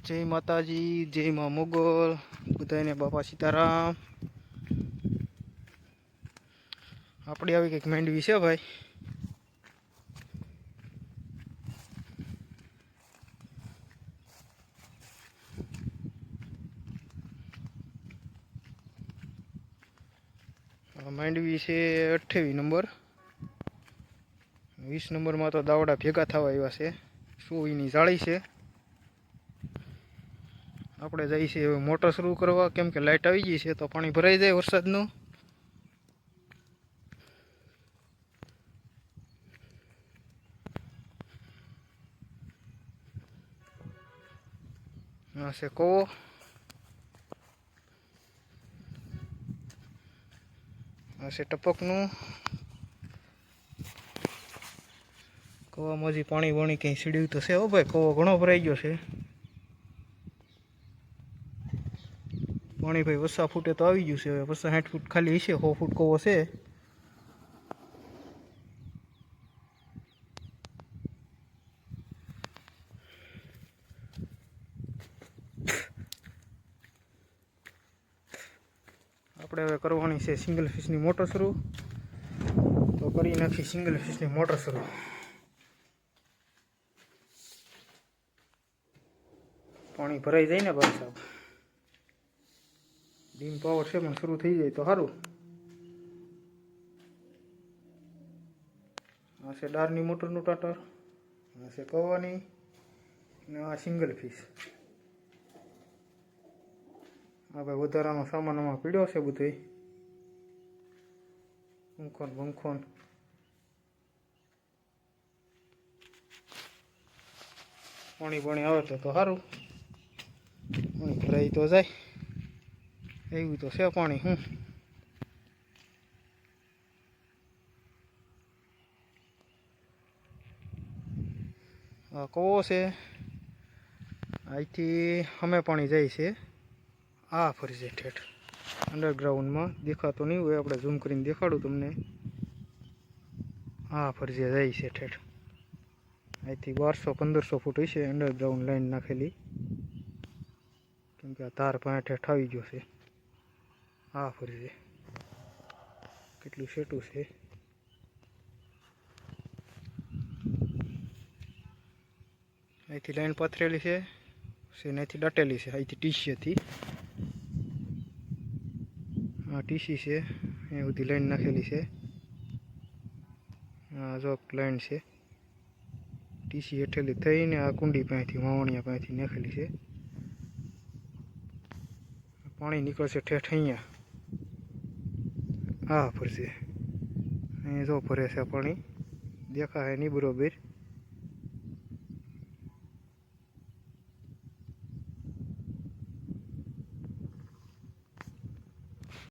जय माताजी, जय माँ मोगल, बधाने बापा सीताराम। अपनी आई कंईक मेंढवी है भाई। मेंढवी से 28 नंबर, 20 नंबर में तो दावड़ा भेगा थवा आव्या छे। सूईनी जाળી છે। આપણે જઈ છે મોટર શરૂ કરવા, કેમ કે લાઇટ આવી ગઈ છે તો પાણી ભરાઈ જાય વરસાદનું। આ છે કૂવો, આ છે ટપકનું। કૂવામાં હજી પાણી વાણી કંઈ સીડ્યું તો છે હો ભાઈ, કૂવો ઘણો ભરાઈ ગયો છે। પાણી ભાઈ 50 ફૂટે તો આવી ગયું છે, હવે 50-60 ફૂટ ખાલી હશે, 100 ફૂટ કૂવો છે। આપણે હવે કરવાની છે સિંગલ ફિશની મોટર શરૂ, તો કરી નાખી સિંગલ ફિશની મોટર શરૂ। પાણી ભરાઈ જાય ને ભાઈ સાહેબ, ડીમ પાવર છે પણ શરૂ થઈ જાય તો સારું। આ છે ડારની મોટરનું ટાટર, આ છે કવાની, ને આ સિંગલ ફિશ। આ ભાઈ વધારાનો સામાન આમાં પીડ્યો છે બધો, પંખોન બંખોન। પાણી આવે તો સારું, પાણી ભરાઈ તો જાય એવું તો છે પાણી। હું આ કૂવો છે, અહીંથી અમે પાણી જાય છે આ ફરજે ઠેઠ અંડરગ્રાઉન્ડમાં, દેખાતો નહીં હોય, આપણે ઝૂમ કરીને દેખાડું તમને। આ ફરજે જાય છે ઠેઠ, અહીંથી 1200-1500 ફૂટ હશે અંડરગ્રાઉન્ડ લાઈન નાખેલી, કેમ કે આ તાર પાસે ઠેઠ આવી ગયો છે। આ ફરજે કેટલું સેટું છે। અહીંથી લાઈન પાથરેલી છે, અહીંથી દાટેલી છે, અહીંથી ટીસીથી આ ટીસી છે, અહીંયા સુધી લાઈન નાખેલી છે। આ જો લાઈન છે, ટીસી હેઠેલી થઈને આ કુંડી પાસેથી વાવણિયા પાસેથી નાખેલી છે। પાણી નીકળશે ઠેઠ અહીંયા આ ફરશે, અહીંયા જો ભરે છે પાણી, દેખાય નહીં બરોબર।